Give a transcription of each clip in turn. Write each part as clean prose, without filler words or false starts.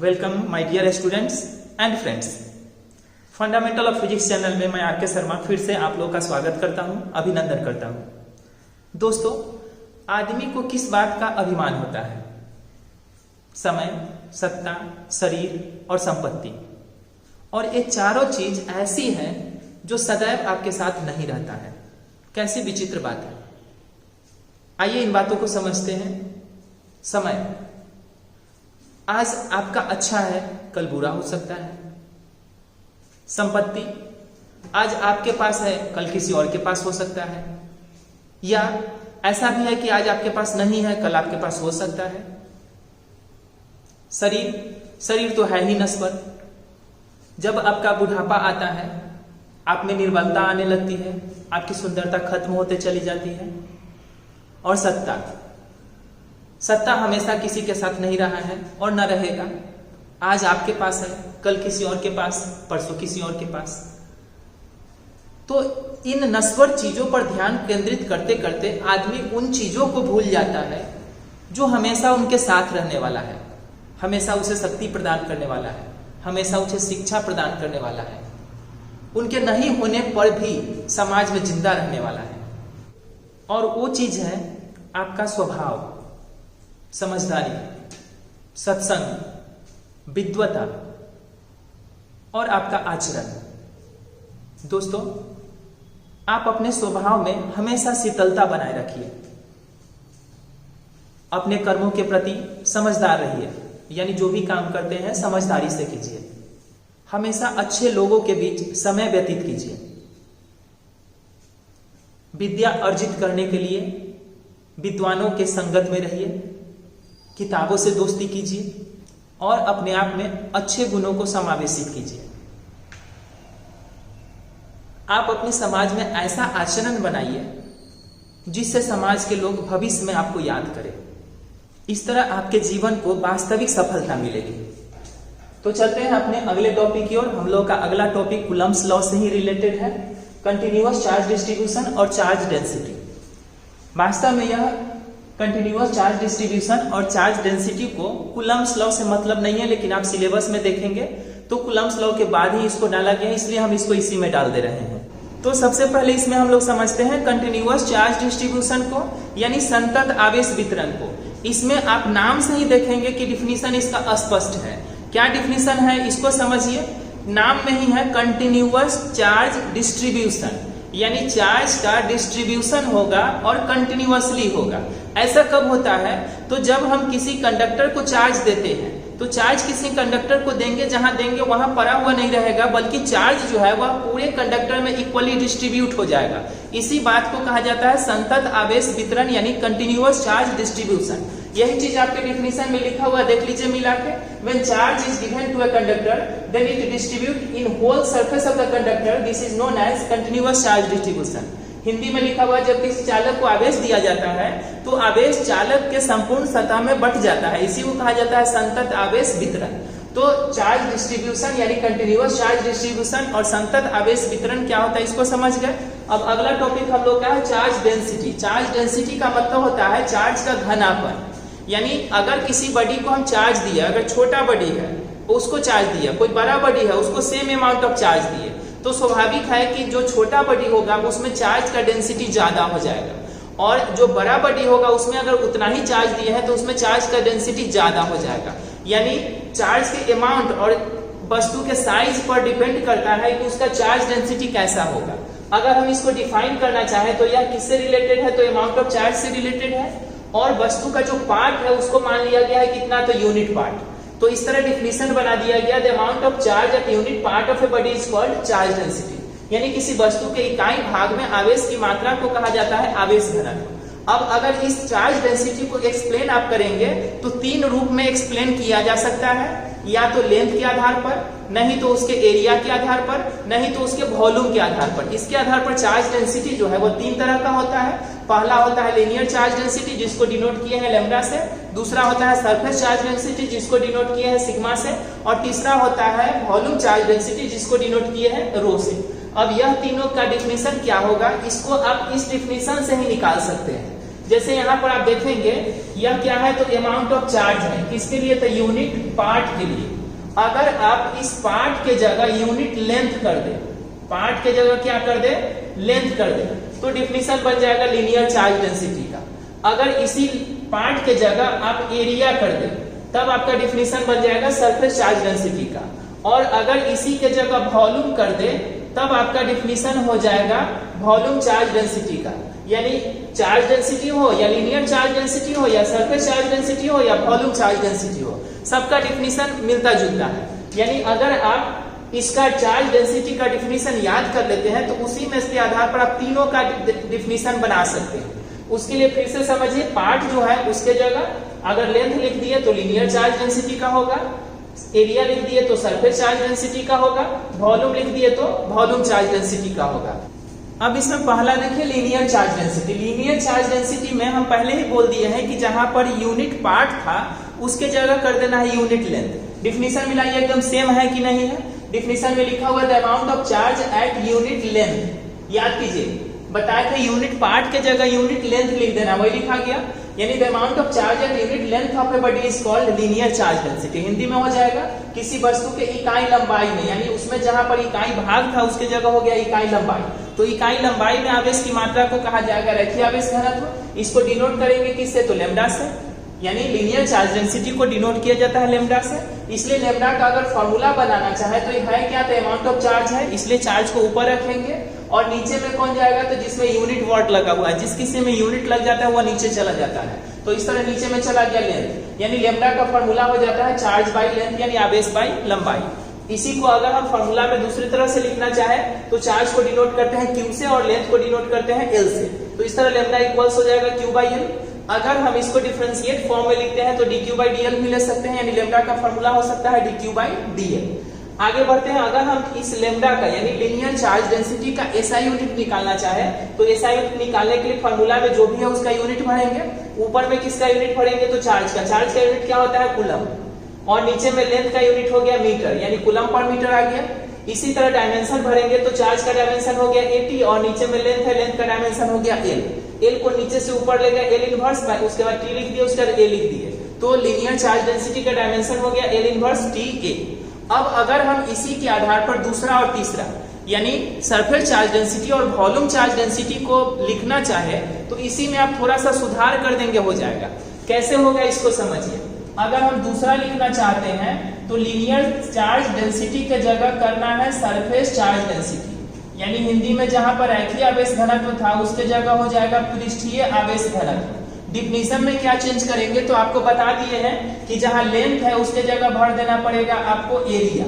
Welcome my dear students and friends. Fundamental of physics channel में मैं R K. Sharma फिर से आप लोगों का स्वागत करता हूं, अभिनंदन करता हूं। दोस्तों, आदमी को किस बात का अभिमान होता है? समय, सत्ता, शरीर और संपत्ति। और ये चारों चीज ऐसी हैं जो सदैव आपके साथ नहीं रहता है। कैसी विचित्र बात है। आइए इन बातों को समझते हैं। समय, आज आपका अच्छा है, कल बुरा हो सकता है। संपत्ति, आज आपके पास है, कल किसी और के पास हो सकता है। या ऐसा भी है कि आज आपके पास नहीं है, कल आपके पास हो सकता है। शरीर तो है ही नश्वर। जब आपका बुढ़ापा आता है, आप में निर्बलता आने लगती है, आपकी सुंदरता खत्म होते चली जाती है। और सत्ता हमेशा किसी के साथ नहीं रहा है और न रहेगा। आज आपके पास है, कल किसी और के पास, परसों किसी और के पास। तो इन नश्वर चीजों पर ध्यान केंद्रित करते करते आदमी उन चीजों को भूल जाता है जो हमेशा उनके साथ रहने वाला है, हमेशा उसे शक्ति प्रदान करने वाला है, हमेशा उसे शिक्षा प्रदान करने वाला है, उनके नहीं होने पर भी समाज में जिंदा रहने वाला है। और वो चीज है आपका स्वभाव, समझदारी, सत्संग, विद्वता और आपका आचरण। दोस्तों, आप अपने स्वभाव में हमेशा शीतलता बनाए रखिए। अपने कर्मों के प्रति समझदार रहिए, यानी जो भी काम करते हैं समझदारी से कीजिए। हमेशा अच्छे लोगों के बीच समय व्यतीत कीजिए। विद्या अर्जित करने के लिए विद्वानों के संगत में रहिए, किताबों से दोस्ती कीजिए और अपने आप में अच्छे गुणों को समावेशित कीजिए। आप अपने समाज में ऐसा आचरण बनाइए जिससे समाज के लोग भविष्य में आपको याद करें। इस तरह आपके जीवन को वास्तविक सफलता मिलेगी। तो चलते हैं अपने अगले टॉपिक की ओर। हम लोग का अगला टॉपिक कूलम्ब्स लॉ से ही रिलेटेड है, कंटिन्यूअस चार्ज डिस्ट्रीब्यूशन और चार्ज डेंसिटी। वास्तव में यह कंटिन्यूअस चार्ज डिस्ट्रीब्यूशन और चार्ज डेंसिटी को कूलम्ब्स लॉ से मतलब नहीं है, लेकिन आप सिलेबस में देखेंगे तो कूलम्ब्स लॉ के बाद ही इसको डाला गया है, इसलिए हम इसको इसी में डाल दे रहे हैं। तो सबसे पहले इसमें हम लोग समझते हैं कंटिन्यूअस चार्ज डिस्ट्रीब्यूशन को, यानी संतत आवेश वितरण को। इसमें आप नाम से ही देखेंगे कि डिफिनीशन इसका स्पष्ट है। क्या डिफिनीशन है इसको समझिए। नाम में ही है कंटिन्यूअस चार्ज डिस्ट्रीब्यूशन, यानी चार्ज का डिस्ट्रीब्यूशन होगा और कंटिन्यूअसली होगा। ऐसा कब होता है? तो जब हम किसी कंडक्टर को चार्ज देते हैं, तो चार्ज किसी कंडक्टर को देंगे, जहां देंगे वहां पड़ा हुआ नहीं रहेगा, बल्कि चार्ज जो है वह पूरे कंडक्टर में इक्वली डिस्ट्रीब्यूट हो जाएगा। इसी बात को कहा जाता है संतत आवेश वितरण, यानी कंटिन्यूअस चार्ज डिस्ट्रीब्यूशन। यही चीज आपके डिफिनीशन में लिखा हुआ देख लीजिए मिला के। When charge is given to a conductor, then it distribute in whole surface of the conductor. This is known as continuous charge distribution. Hindi में लिखा हुआ, जब किसी चालक को आवेश दिया जाता है तो आवेश चालक के संपूर्ण सतह में बंट जाता है। इसी को कहा जाता है संतत आवेश वितरण। तो चार्ज डिस्ट्रीब्यूशन यानी कंटिन्यूअस चार्ज डिस्ट्रीब्यूशन और संतत आवेश वितरण क्या होता है इसको समझ गए। अब अगला टॉपिक हम लोग का है चार्ज डेंसिटी। चार्ज डेंसिटी का मतलब होता है चार्ज का घनापन। यानी अगर किसी बॉडी को हम चार्ज दिया, अगर छोटा बॉडी है उसको चार्ज दिया, कोई बड़ा बॉडी है उसको सेम अमाउंट ऑफ चार्ज दिए, तो स्वाभाविक है कि जो छोटा बॉडी होगा उसमें चार्ज का डेंसिटी ज्यादा हो जाएगा, और जो बड़ा बॉडी होगा उसमें अगर उतना ही चार्ज दिया है तो उसमें चार्ज का डेंसिटी ज्यादा हो जाएगा। यानी चार्ज के अमाउंट और वस्तु के साइज पर डिपेंड करता है कि उसका चार्ज डेंसिटी कैसा होगा। अगर हम इसको डिफाइन करना चाहें तो यह किससे रिलेटेड है? तो अमाउंट ऑफ चार्ज से रिलेटेड है, और वस्तु का जो पार्ट है उसको मान लिया गया है कितना? तो यूनिट पार्ट। तो इस तरह डिफिनीशन बना दिया गया, the amount of charge at unit part of a body is called charge density. यानी किसी वस्तु के इकाई भाग में आवेश की मात्रा को कहा जाता है आवेश घनत्व। अब अगर इस चार्ज डेंसिटी को एक्सप्लेन आप करेंगे तो तीन रूप में एक्सप्लेन किया जा सकता है, या तो लेंथ के आधार पर, नहीं तो उसके एरिया के आधार पर, नहीं तो उसके वॉल्यूम के आधार पर। इसके आधार पर चार्ज डेंसिटी जो है वो तीन तरह का होता है। पहला होता है लीनियर चार्ज डेंसिटी, जिसको डिनोट किए हैं लैम्डा से। दूसरा होता है सरफेस चार्ज डेंसिटी, जिसको डिनोट किए हैं सिग्मा से। और तीसरा होता है वॉल्यूम चार्ज डेंसिटी, जिसको डिनोट किए हैं रो से। अब यह तीनों का डिफिनीशन क्या होगा, इसको आप इस डिफिनीशन से ही निकाल सकते हैं। जैसे यहाँ पर आप देखेंगे यह क्या है, तो अमाउंट ऑफ चार्ज है, किसके लिए? तो यूनिट पार्ट के लिए। अगर आप इस पार्ट के जगह यूनिट लेंथ कर दे, पार्ट के जगह क्या कर दे, लेंथ कर दे, तो डिफिनीशन बन जाएगा लीनियर चार्ज डेंसिटी का। अगर इसी पार्ट के जगह आप एरिया कर दे तब आपका डिफिनीशन बन जाएगा सरफेस चार्ज डेंसिटी का। और अगर इसी के जगह वॉल्यूम कर दे तब आपका डिफिनीशन हो जाएगा वॉल्यूम चार्ज डेंसिटी का। यानी चार्ज डेंसिटी हो या लीनियर चार्ज डेंसिटी हो या सरफेस चार्ज डेंसिटी हो या वॉल्यूम चार्ज डेंसिटी हो, सबका डिफिनीशन मिलता जुलता है। यानी अगर आप इसका चार्ज डेंसिटी का डिफिनीशन याद कर लेते हैं तो उसी में इसके आधार पर आप तीनों का डिफिनीशन बना सकते हैं। उसके लिए फिर से समझिए, पार्ट जो है उसके जगह अगर लेंथ लिख दिए तो लीनियर चार्ज डेंसिटी का होगा, एरिया लिख दिए तो सरफेस चार्ज डेंसिटी का होगा, वॉल्यूम लिख दिए तो वॉल्यूम चार्ज डेंसिटी का होगा। अब इसमें पहला देखिए linear charge density. Linear charge density में हम पहले ही बोल दिए हैं कि जहां पर यूनिट पार्ट था उसके जगह कर देना है यूनिट लेंथ। डिफिनीशन मिलाइए एकदम सेम है कि नहीं है। डिफिनीशन में लिखा हुआ the amount of charge at unit length, याद कीजिए बताया था यूनिट पार्ट के जगह यूनिट लेंथ लिख देना, वही लिखा गया। यानी the amount of charge at unit length of a body is called linear charge density. Hindi में हो जाएगा किसी वस्तु के इकाई लंबाई में, यानी उसमें जहां पर इकाई भाग था उसके जगह हो गया इकाई लंबाई, तो इकाई लंबाई में आवेश की मात्रा को कहा जाएगा रैखिक आवेश घनत्व। इसको डिनोट करेंगे किससे, तो लैम्डा से। यानी लीनियर चार्ज डेंसिटी को डिनोट किया जाता है लैम्डा से। इसलिए लैम्डा का अगर फॉर्मूला बनाना चाहे तो यह है क्या, तो अमाउंट ऑफ चार्ज है, इसलिए चार्ज को ऊपर रखेंगे और नीचे में कौन जाएगा, तो जिसमें यूनिट वॉट लगा हुआ है, जिस किसी में यूनिट लग जाता है वह नीचे चला जाता है। तो इस तरह नीचे में चला गया लेंथ, यानी लैम्डा का फॉर्मूला हो जाता है चार्ज बाई लेंथ, यानी आवेश बाई लंबाई। इसी को अगर हम फॉर्मूला में दूसरी तरह से लिखना चाहे तो चार्ज को डिनोट करते हैं क्यू से और लेंथ को डिनोट करते हैं एल से। तो इस तरह लैम्डा इक्वल्स हो जाएगा क्यू बाई एल। अगर हम इसको डिफरेंशिएट फॉर्म में लिखते हैं तो D Q by D L भी ले सकते हैं, यानी लैम्डा का फॉर्मूला हो सकता है D Q by D L. आगे बढ़ते हैं, अगर हम इस लैम्डा का यानी लीनियर चार्ज डेंसिटी का एसआई यूनिट निकालना चाहे तो एसआई यूनिट निकालने के लिए फॉर्मूला में जो भी है उसका यूनिट भरेंगे। ऊपर में किसका यूनिट भरेंगे, तो चार्ज का। चार्ज का यूनिट क्या होता है, कूलम, और नीचे में लेंथ का यूनिट हो गया मीटर, यानी कूलम पर मीटर आ गया। इसी तरह डायमेंशन भरेंगे तो चार्ज का डायमेंशन हो गया 80 और नीचे में लेंथ है, लेंथ का डायमेंशन हो गया एल। एल को नीचे से ऊपर ले गया एल इनवर्स, उसके बाद टी लिख दिया, उसके बाद ए लिख दिए, तो लीनियर चार्ज डेंसिटी का डायमेंशन हो गया एल इनवर्स टी ए। अब अगर हम इसी के आधार पर दूसरा और तीसरा यानी सरफेस चार्ज डेंसिटी और वॉल्यूम चार्ज डेंसिटी को लिखना चाहे तो इसी में आप थोड़ा सा सुधार कर देंगे, हो जाएगा। कैसे होगा इसको समझिए। अगर हम दूसरा लिखना चाहते हैं तो लीनियर चार्ज डेंसिटी के जगह करना है सरफेस चार्ज डेंसिटी, यानी हिंदी में जहां पर रैखिक आवेश घनत्व था उसके जगह हो जाएगा पृष्ठीय आवेश घनत्व। डिफिनीशन में क्या चेंज करेंगे तो आपको बता दिए हैं कि जहां लेंथ है उसके जगह भर देना पड़ेगा आपको एरिया,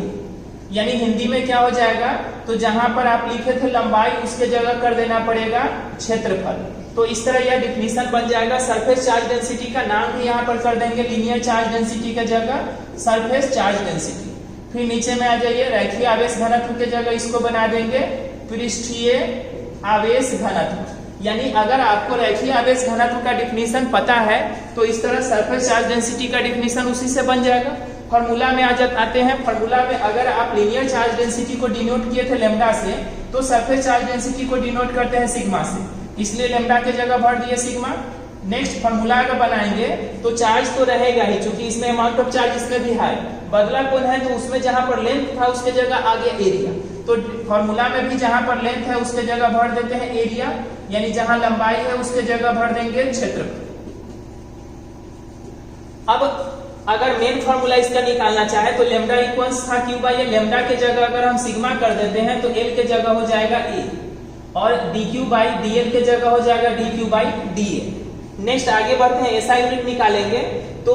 यानी हिंदी में क्या हो जाएगा, तो जहां पर आप लिखे थे लंबाई उसके जगह कर देना पड़ेगा क्षेत्रफल। तो इस तरह यह डिफिनीशन बन जाएगा सरफेस चार्ज डेंसिटी का। नाम भी यहाँ पर कर देंगे लीनियर चार्ज डेंसिटी के जगह सरफेस चार्ज डेंसिटी। फिर नीचे में आ जाइए, रैखिक आवेश घनत्व के जगह इसको बना देंगे पृष्ठीय आवेश घनत्व। यानी अगर आपको रैखिक आवेश घनत्व का डिफिनीशन पता है तो इस तरह सरफेस चार्ज डेंसिटी का डिफिनीशन उसी से बन जाएगा। फॉर्मूला में आते हैं। फॉर्मूला में अगर आप लीनियर चार्ज डेंसिटी को डिनोट किए थे लैम्डा से तो सरफेस चार्ज डेंसिटी को डिनोट करते हैं सिग्मा से, इसलिए लैम्डा के जगह भर दिए सिग्मा। नेक्स्ट फॉर्मूला अगर बनाएंगे तो चार्ज तो रहेगा ही, क्योंकि इसमें अमाउंट ऑफ चार्ज इसमें भी है, बदला कौन है, तो उसमें जहां पर लेंथ था उसके जगह आ गया एरिया। तो फॉर्मूला में भी जहां पर लेंथ है उसके जगह भर देते हैं एरिया, यानी जहां लंबाई है उसके जगह भर देंगे क्षेत्रफल। अब अगर मेन फॉर्मूला इसका निकालना चाहे तो लैम्डा इक्वल्स था क्यू बाई ए। लैम्डा के जगह अगर हम सिग्मा कर देते हैं तो एल के जगह हो जाएगा ए और D Q by D L के जगह हो जाएगा D Q by D A. Next आगे बढ़ते हैं, ऐसा यूनिट निकालेंगे तो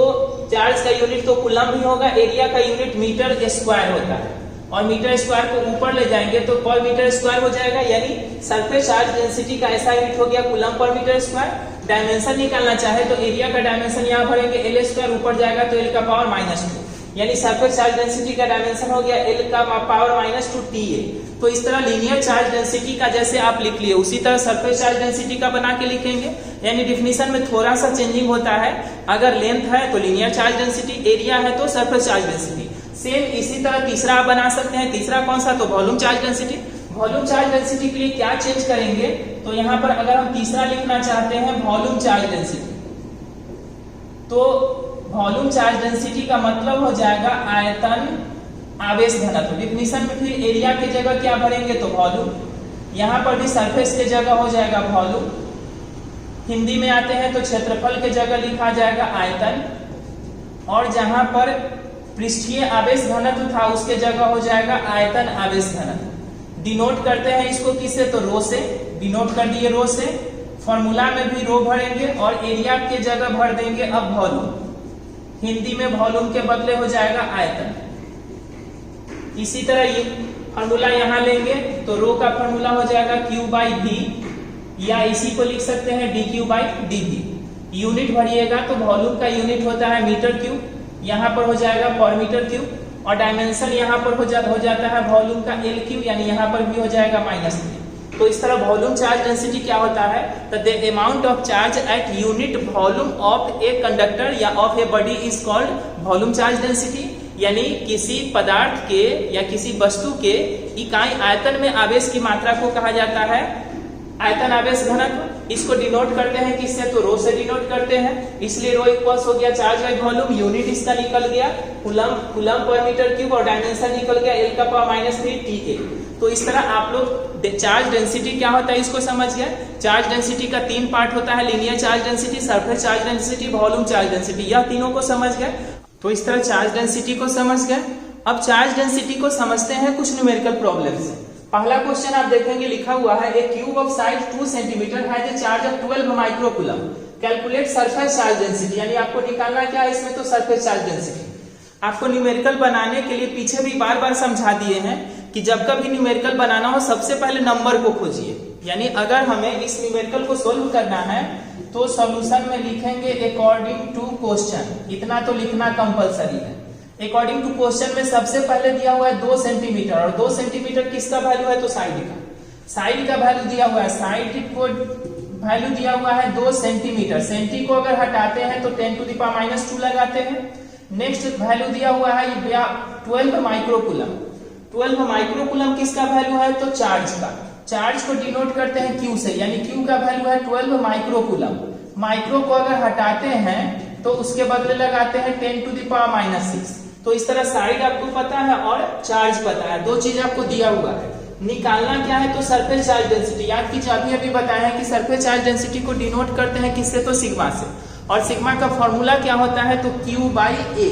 चार्ज का यूनिट तो कूलम भी होगा, एरिया का यूनिट मीटर स्क्वायर होता है और मीटर स्क्वायर को ऊपर ले जाएंगे तो पर मीटर स्क्वायर हो जाएगा, यानी सरफेस चार्ज डेंसिटी का ऐसा यूनिट हो गया coulomb per metre square. Dimension निकालना चाहे तो एरिया का डायमेंशन यहाँ भरेंगे एल स्क्वायर, ऊपर जाएगा तो एल का पावर -2, यानी सरफेस चार्ज डेंसिटी का डायमेंशन हो गया एल का पावर -2 TA। तो इस तरह लीनियर चार्ज डेंसिटी का जैसे आप लिख लिए उसी तरह सरफेस चार्ज डेंसिटी का बना के लिखेंगे, यानी डिफिनीशन में थोड़ा सा चेंजिंग होता है। अगर लेंथ है तो लीनियर चार्ज डेंसिटी, एरिया है तो सरफेस चार्ज डेंसिटी। सेम इसी तरह तीसरा आप बना सकते हैं। तीसरा कौन सा, तो volume charge density. Volume charge density के लिए क्या चेंज करेंगे, तो यहाँ पर अगर हम तीसरा लिखना चाहते हैं वॉल्यूम चार्ज डेंसिटी, तो वॉल्यूम चार्ज डेंसिटी का मतलब हो जाएगा आयतन आवेश घनत्व। डिफिनीशन में फिर एरिया की जगह क्या भरेंगे तो वॉल्यूम, यहाँ पर भी सरफेस की जगह हो जाएगा वॉल्यूम। हिंदी में आते हैं तो क्षेत्रफल की जगह लिखा जाएगा आयतन, और जहां पर पृष्ठीय आवेश घनत्व था उसके जगह हो जाएगा आयतन आवेश घनत्व। डिनोट करते हैं इसको किससे तो रो से, डिनोट कर दिए रो से। फॉर्मूला में भी रो भरेंगे और एरिया के जगह भर देंगे अब वॉल्यूम। हिंदी में वॉल्यूम के बदले हो जाएगा आयतन। इसी तरह ये फॉर्मूला यहाँ लेंगे तो रो का फॉर्मूला हो जाएगा Q बाई V, या इसी को लिख सकते हैं dQ बाई dV। यूनिट भरिएगा तो वॉल्यूम का यूनिट होता है मीटर क्यूब, यहाँ पर हो जाएगा पर मीटर क्यूब, और डायमेंशन यहाँ पर हो जाता है वॉल्यूम का L क्यूब, यानी यहाँ पर भी हो जाएगा -3। तो इस तरह वॉल्यूम चार्ज डेंसिटी क्या होता है, the amount of charge at unit volume of a conductor या of a body is called volume charge density. यानी किसी पदार्थ के या किसी वस्तु के इकाई आयतन में आवेश की मात्रा को कहा जाता है आयतन आवेश घनत्व। इसको डिनोट करते हैं किससे तो रो से डिनोट करते हैं, इसलिए रो इक्वल्स हो गया चार्ज बाई वॉल्यूम। यूनिट इसका निकल गया कूलम पर मीटर क्यूब, और डायमेंशन निकल गया L का पावर -3 T के। तो इस तरह आप लोग चार्ज डेंसिटी क्या होता है इसको समझ गए। चार्ज डेंसिटी का 3 पार्ट होता है, linear charge density, surface charge density, volume charge density. यह तीनों को समझ गए। तो इस तरह चार्ज डेंसिटी को समझ गए। अब चार्ज डेंसिटी को समझते हैं कुछ न्यूमेरिकल प्रॉब्लम से। पहला क्वेश्चन आप देखेंगे लिखा हुआ है a cube of size 2 centimetre has a charge of 12 microcoulomb, calculate surface charge density. यानी आपको निकालना क्या है इसमें तो सरफेस चार्ज डेंसिटी। आपको न्यूमेरिकल बनाने के लिए पीछे भी बार बार समझा दिए हैं कि जब कभी न्यूमेरिकल बनाना हो सबसे पहले नंबर को खोजिए। यानी अगर हमें इस न्यूमेरिकल को सोल्व करना है तो सॉल्यूशन में लिखेंगे अकॉर्डिंग टू क्वेश्चन, इतना तो लिखना कंपलसरी है। अकॉर्डिंग टू क्वेश्चन में सबसे पहले दिया हुआ है 2 सेंटीमीटर, और 2 सेंटीमीटर किसका वैल्यू है तो साइड का वैल्यू दिया हुआ है। साइड को वैल्यू दिया हुआ है 2 सेंटीमीटर। सेंटी को अगर हटाते हैं तो 10⁻² लगाते हैं। नेक्स्ट वैल्यू दिया हुआ है 12 माइक्रोकूलम। 12 माइक्रोकूलम किसका वैल्यू है तो चार्ज का। चार्ज को डिनोट करते हैं Q से, यानी Q का वैल्यू है 12 माइक्रोकूलम। माइक्रो को अगर हटाते हैं तो उसके बदले लगाते हैं 10⁻⁻⁶। तो इस तरह साइड आपको पता है और चार्ज पता है, 2 चीज आपको दिया हुआ है। निकालना क्या है तो सरफेस चार्ज डेंसिटी। याद कीजिए अभी बताया है कि सरफेस चार्ज डेंसिटी को डिनोट करते हैं किससे तो सिग्मा से, और सिग्मा का फॉर्मूला क्या होता है तो Q बाई A।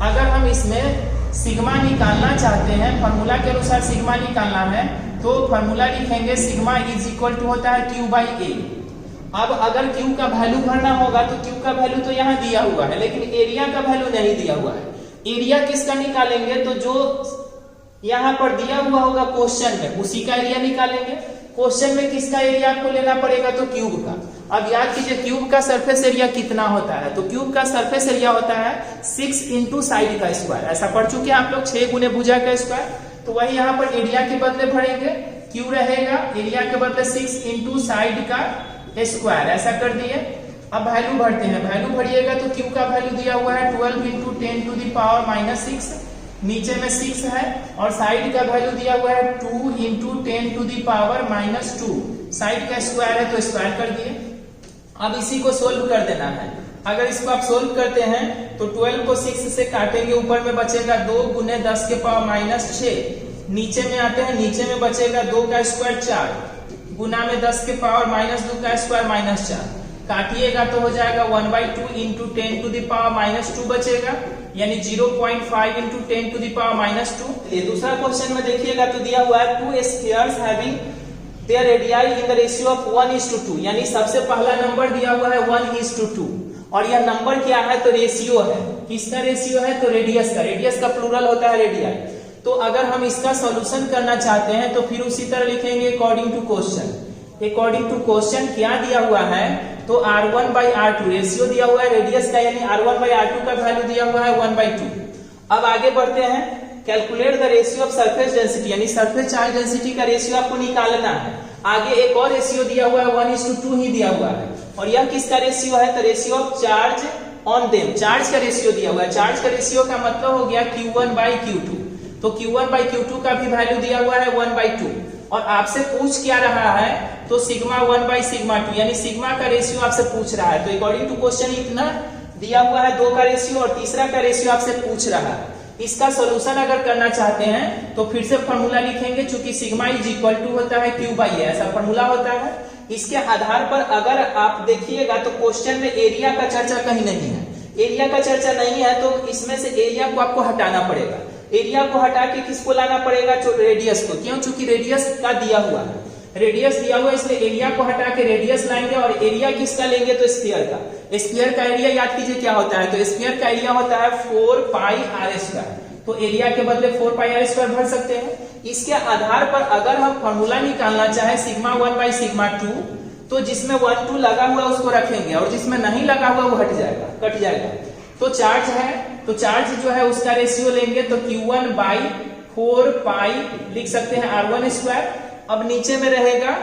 अगर हम इसमें सिग्मा निकालना चाहते हैं, फॉर्मूला के अनुसार सिग्मा निकालना है तो फॉर्मूला लिखेंगे सिग्मा इज इक्वल टू होता है Q बाई A। अब अगर Q का वैल्यू भरना होगा तो Q का वैल्यू तो यहाँ दिया हुआ है, लेकिन एरिया का वैल्यू नहीं दिया हुआ है। एरिया किसका निकालेंगे तो जो यहाँ पर दिया हुआ होगा क्वेश्चन में उसी का एरिया निकालेंगे। क्वेश्चन में किसका एरिया आपको लेना पड़ेगा तो क्यूब का। अब याद कीजिए क्यूब का सरफेस एरिया कितना होता है तो क्यूब का सरफेस एरिया होता है 6 इंटू साइड का स्क्वायर। ऐसा पढ़ चुके हैं आप लोग, 6 गुने भुजा का स्क्वायर। तो वही यहाँ पर एरिया के बदले भरेंगे, क्यू रहेगा एरिया के बदले 6 इंटू साइड का स्क्वायर, ऐसा कर दिए। अब वैल्यू भरते हैं, वैल्यू भरिएगा तो क्यू का वैल्यू दिया हुआ है 12 इंटू 10⁻⁻⁶, नीचे में 6 है, और साइड का वैल्यू दिया हुआ है 2 इंटू 10⁻⁻²। साइड का स्क्वायर है तो स्क्वायर कर दिए। अब इसी को सोल्व कर देना है। अगर इसको आप सोल्व करते हैं तो 12 को 6 से काटेंगे, ऊपर में बचेगा 2 गुने 10⁻⁻⁶। नीचे में आते हैं, नीचे में बचेगा 2 का स्क्वायर 4 गुना में 10⁻² का स्क्वायर -4। काटिएगा तो हो जाएगा 1/2 इंटू 10⁻⁻² बचेगा, यानी 0.5 इंटू 10⁻²। ये दूसरा क्वेश्चन में देखिएगा तो दिया हुआ है 2 spheres having their radii in the ratio of 1:2, यानी सबसे पहला नंबर दिया हुआ है 1:2, और यह नंबर क्या है तो रेशियो है। किसका रेशियो है तो रेडियस का। रेडियस का प्लूरल होता है रेडियाई। तो अगर हम इसका सॉल्यूशन करना चाहते हैं तो फिर उसी तरह लिखेंगे according to question. According to question क्या दिया हुआ है तो R1/R2 रेशियो दिया हुआ है रेडियस का, यानी R1/R2 का वैल्यू दिया हुआ है 1/2। अब आगे बढ़ते हैं, calculate the ratio of surface density, यानी सरफेस चार्ज डेंसिटी का रेशियो आपको निकालना है। आगे एक और रेशियो दिया हुआ है 1:2 ही दिया हुआ है, और यह किसका रेशियो है तो ratio of charge on them. Charge का रेशियो दिया हुआ है। चार्ज का रेशियो का मतलब हो गया Q1/Q2, तो Q1/Q2 का भी वैल्यू दिया हुआ है 1/2, और आपसे पूछ क्या रहा है तो सिग्मा 1/σ2, यानी सिग्मा का रेशियो आपसे पूछ रहा है। तो अकॉर्डिंग टू क्वेश्चन इतना दिया हुआ है 2 का रेशियो और तीसरा का रेशियो आपसे पूछ रहा है। इसका सॉल्यूशन अगर करना चाहते हैं तो फिर से फॉर्मूला लिखेंगे, चूंकि सिग्मा इज इक्वल टू होता है Q बाई ए, ऐसा फॉर्मूला होता है। इसके आधार पर अगर आप देखिएगा तो क्वेश्चन में एरिया का चर्चा कहीं नहीं है, एरिया का चर्चा नहीं है तो इसमें से एरिया को आपको हटाना पड़ेगा। एरिया को हटा के किसको लाना पड़ेगा, जो रेडियस को, क्यों, चूंकि रेडियस का दिया हुआ है, रेडियस दिया हुआ है, इसलिए एरिया को हटा के रेडियस लाएंगे। और एरिया किसका लेंगे, तो स्फीयर का। स्फीयर का एरिया याद कीजिए क्या होता है, तो स्फीयर का एरिया होता है 4 पाई आर स्क्वायर, तो एरिया के बदले 4 पाई आर स्क्वायर भर सकते हैं। इसके आधार पर अगर हम फॉर्मूला निकालना चाहे सिग्मा 1 बाई सिग्मा 2, तो जिसमें 1 2 लगा हुआ उसको रखेंगे और जिसमें नहीं लगा हुआ वो हट जाएगा, कट जाएगा। तो चार्ज है, तो चार्ज जो है उसका रेशियो लेंगे तो Q1 बाई 4 पाई लिख सकते हैं R1 स्क्वायर। अब नीचे में रहेगा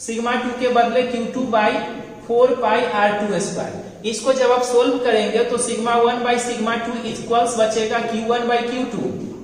सिग्मा 2 के बदले Q2 by 4 pi R2 square. इसको जब आप सोल्व करेंगे तो सिग्मा 1 बाई सिग्मा 2 इक्वल्स बचेगा Q1 बाई Q2,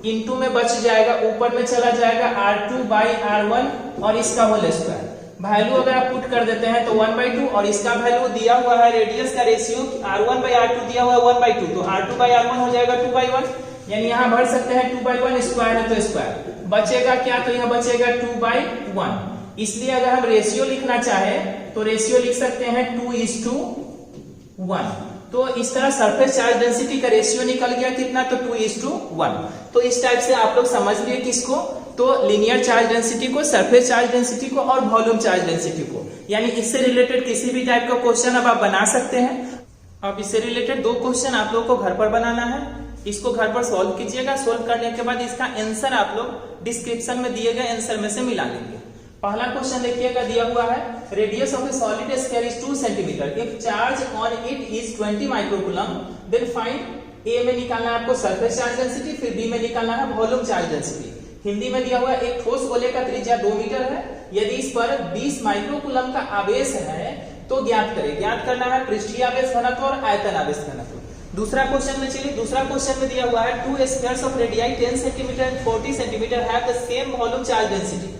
इंटू में बच जाएगा, ऊपर में चला जाएगा R2 बाई R1 और इसका होल स्क्वायर। वैल्यू अगर आप पुट कर देते हैं तो 1/2 और इसका वैल्यू दिया हुआ है रेडियस का रेशियो R1 बाई R2 दिया हुआ है 1/2, तो R2 बाई R1 हो जाएगा 2/1, यानी यहाँ भर सकते हैं 2/1, स्क्वायर है तो स्क्वायर बचेगा क्या, तो यहाँ बचेगा 2/1। इसलिए अगर हम रेशियो लिखना चाहे तो रेशियो लिख सकते हैं 2:1। तो इस तरह सरफेस चार्ज डेंसिटी का रेशियो निकल गया कितना, तो 2:1। तो इस टाइप से आप लोग समझ लिए किसको, तो लीनियर चार्ज डेंसिटी को, सरफेस चार्ज डेंसिटी को और वॉल्यूम चार्ज डेंसिटी को। यानी इससे रिलेटेड किसी भी टाइप का क्वेश्चन अब आप बना सकते हैं। अब इससे रिलेटेड 2 क्वेश्चन आप लोग को घर पर बनाना है, इसको घर पर सॉल्व कीजिएगा। सॉल्व करने के बाद इसका आंसर आप लोग डिस्क्रिप्शन में दिए गए आंसर में से मिला लेंगे। पहला क्वेश्चन देखिएगा, दिया हुआ है radius of a solid sphere is 2 centimetre, if charge on it is 20 microcoulomb, then find. A में निकालना है आपको सरफेस चार्ज डेंसिटी, फिर बी में निकालना है वॉल्यूम चार्ज डेंसिटी। हिंदी में दिया हुआ एक ठोस गोले का त्रिज्या 2 मीटर है, यदि इस पर 20 माइक्रोकूलम का आवेश है तो ज्ञात करें। ज्ञात करना है पृष्ठीय आवेश घनत्व और आयतन आवेश घनत्व। दूसरा क्वेश्चन में चलिए, दूसरा क्वेश्चन में दिया हुआ है 2 spheres of radii 10 centimetre and 40 centimetre have the same volume charge density,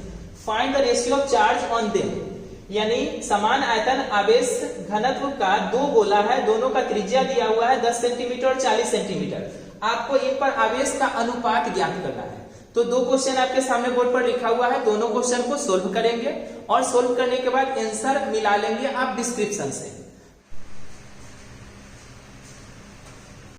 find the ratio of charge on them. यानी समान आयतन आवेश घनत्व का 2 गोला है, दोनों का त्रिज्या दिया हुआ है 10 सेंटीमीटर और 40 सेंटीमीटर। आपको इन पर आवेश का अनुपात ज्ञात करना है। तो 2 क्वेश्चन आपके सामने बोर्ड पर लिखा हुआ है, दोनों क्वेश्चन को सोल्व करेंगे और सोल्व करने के बाद आंसर मिला लेंगे आप डिस्क्रिप्शन से।